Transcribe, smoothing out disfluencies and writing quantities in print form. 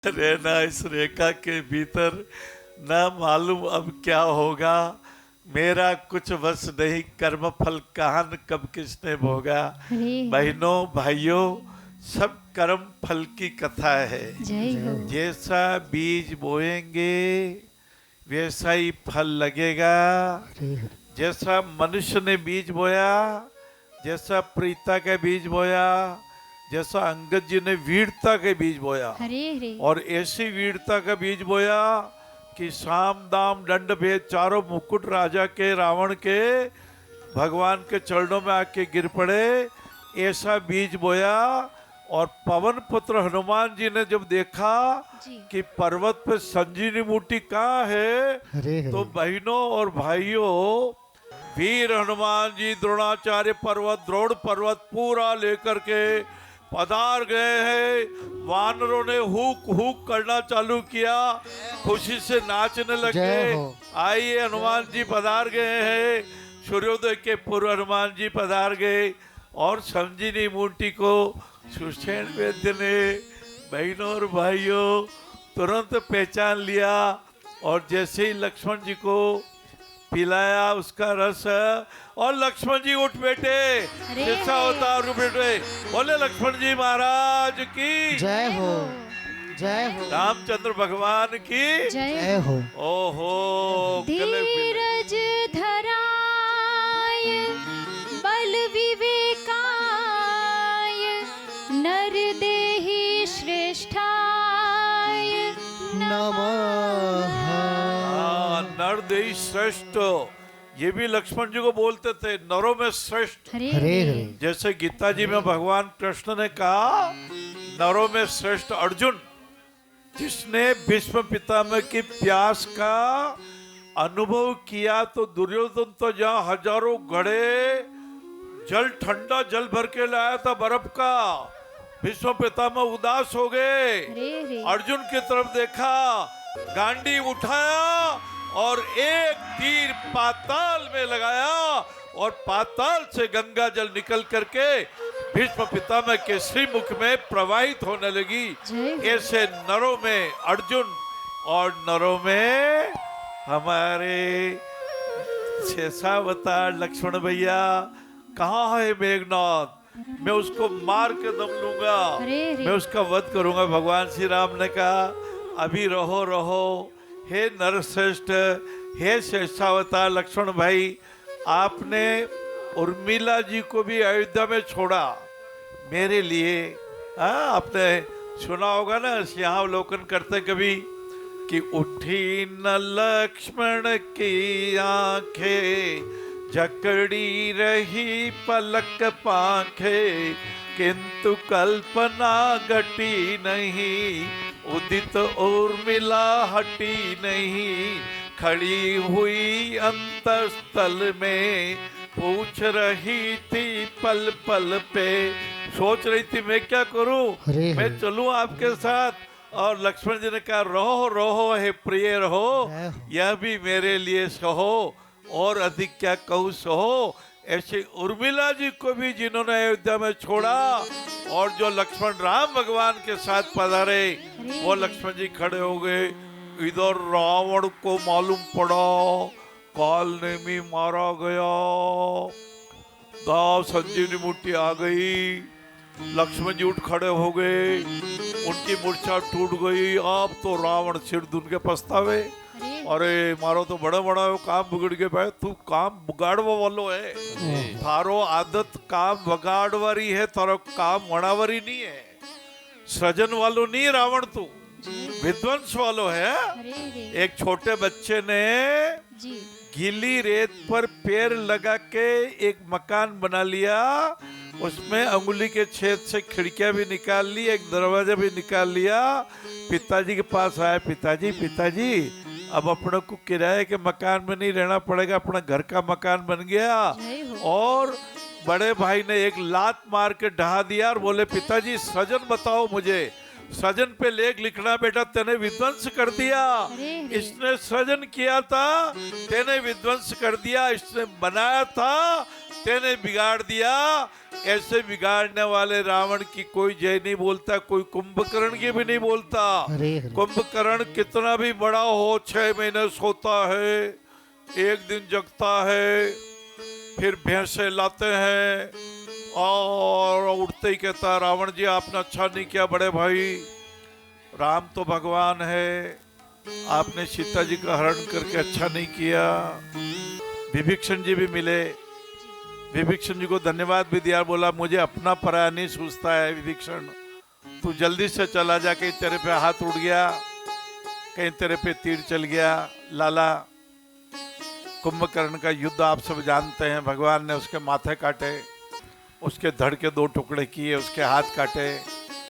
रहना इस रेखा के भीतर, न मालूम अब क्या होगा। मेरा कुछ वश नहीं, कर्म फल कहान कब किसने भोगा। बहनों भाइयों, सब कर्म फल की कथा है। जैसा बीज बोएंगे वैसा ही फल लगेगा। जैसा मनुष्य ने बीज बोया, जैसा प्रीता का बीज बोया, जैसा अंगद जी ने वीरता के बीज बोया, और ऐसी वीरता का बीज बोया कि साम दाम दंड भेद चारों मुकुट राजा के रावण के भगवान के चरणों में आके गिर पड़े। ऐसा बीज बोया। और पवन पुत्र हनुमान जी ने जब देखा कि पर्वत पे संजीवनी बूटी कहाँ है, तो बहनों और भाइयों, वीर हनुमान जी द्रोणाचार्य पर्वत, द्रोण पर्वत पूरा लेकर के पधार गए हैं। वानरों ने हुक हुक करना चालू किया, खुशी से नाचने लगे। आइए हनुमान जी पधार गए हैं। सूर्योदय के पूर्व हनुमान जी पधार गए। और संजीवनी बूटी को सुषेण वैद्य ने, बहनों और भाइयों, तुरंत पहचान लिया। और जैसे ही लक्ष्मण जी को पिलाया उसका रस, और लक्ष्मण जी उठ बैठे। जैसा होता उठ बैठे, बोले लक्ष्मण जी महाराज की जय हो, जय हो। रामचंद्र भगवान की जय हो। ओहो, धीरज धराय बल विवेकाय नर देहि श्रेष्ठाय नमः। नर देहि श्रेष्ठ, ये भी लक्ष्मण जी को बोलते थे, नरों में श्रेष्ठ। हरे हरे। जैसे गीता जी में भगवान कृष्ण ने कहा नरों में श्रेष्ठ अर्जुन, जिसने भीष्म पितामह की प्यास का अनुभव किया। तो दुर्योधन तो जहाँ हजारों घड़े जल, ठंडा जल भर के लाया था बर्फ का, भीष्म पितामह उदास हो गए। अर्जुन की तरफ देखा, गांडी उठाया और एक तीर पाताल में लगाया, और पाताल से गंगा जल निकल करके भीष्म पितामह के श्रीमुख में प्रवाहित होने लगी। ऐसे नरों में अर्जुन और नरों में हमारे शेषावतार लक्ष्मण भैया। कहाँ है मेघनाथ? मैं उसको मार के दम लूंगा, मैं उसका वध करूंगा। भगवान श्री राम ने कहा अभी रहो रहो। हे नरश्रेष्ठ, हे शेषावतार लक्ष्मण भाई, आपने उर्मिला जी को भी अयोध्या में छोड़ा मेरे लिए। आपने सुना होगा ना, यहाँ अवलोकन करते कभी कि उठी न लक्ष्मण की आंखें, जकड़ी रही पलक पांखें, किंतु कल्पना घटी नहीं, उदित उर्मिला हटी नहीं, खड़ी हुई अंतस्थल में, पूछ रही थी पल पल पे। सोच रही थी मैं क्या करूं, मैं चलूं आपके साथ। और लक्ष्मण जी ने कहा रहो रहो हे प्रिय रहो, यह भी मेरे लिए सहो, और अधिक क्या कहूँ सहो। ऐसे उर्मिला जी को भी जिन्होंने अयोध्या में छोड़ा, और जो लक्ष्मण राम भगवान के साथ पधारे, वो लक्ष्मण जी खड़े हो गए। इधर रावण को मालूम पड़ा काल ने भी मारा गया, दाव संजीवनी बूटी आ गई। लक्ष्मण जी उठ खड़े हो गए, उनकी मूर्छा टूट गई। अब तो रावण सिर धुन के पछतावे, अरे मारो तो बड़ा बड़ा काम बिगड़ गए। भाई तू काम बिगाड़वा वालो है, थारो आदत काम बगाड़वारी है, थारो काम वणावरी नहीं है, सृजन वालो नहीं रावण, तू विध्वंस वालो है। एक छोटे बच्चे ने गीली रेत पर पैर लगा के एक मकान बना लिया, उसमें अंगुली के छेद से खिड़कियां भी निकाल ली, एक दरवाजा भी निकाल लिया। पिताजी के पास आया, पिताजी पिताजी अब अपने को किराए के मकान में नहीं रहना पड़ेगा, अपना घर का मकान बन गया। और बड़े भाई ने एक लात मार के ढहा दिया और बोले पिताजी सृजन बताओ मुझे, सृजन पे लेख लिखना बेटा, तेने विध्वंस कर दिया। इसने सृजन किया था, तेने विध्वंस कर दिया। इसने बनाया था, तेने बिगाड़ दिया। ऐसे बिगाड़ने वाले रावण की कोई जय नहीं बोलता, कोई कुंभकर्ण की भी नहीं बोलता। हरे हरे। कुंभकर्ण कितना भी बड़ा हो 6 महीने सोता है, एक दिन जगता है, फिर भैंसे लाते हैं और उठते ही कहता रावण जी आपने अच्छा नहीं किया बड़े भाई, राम तो भगवान है, आपने सीता जी का हरण करके अच्छा नहीं किया। विभीषण जी भी मिले, विभीषण जी को धन्यवाद भी दिया, बोला मुझे अपना पराया नहीं सूझता है विभीषण, तू जल्दी से चला जा, कहीं तेरे पे हाथ उड़ गया, कहीं तेरे पे तीर चल गया। लाला कुंभकर्ण का युद्ध आप सब जानते हैं, भगवान ने उसके माथे काटे, उसके धड़ के 2 टुकड़े किए, उसके हाथ काटे,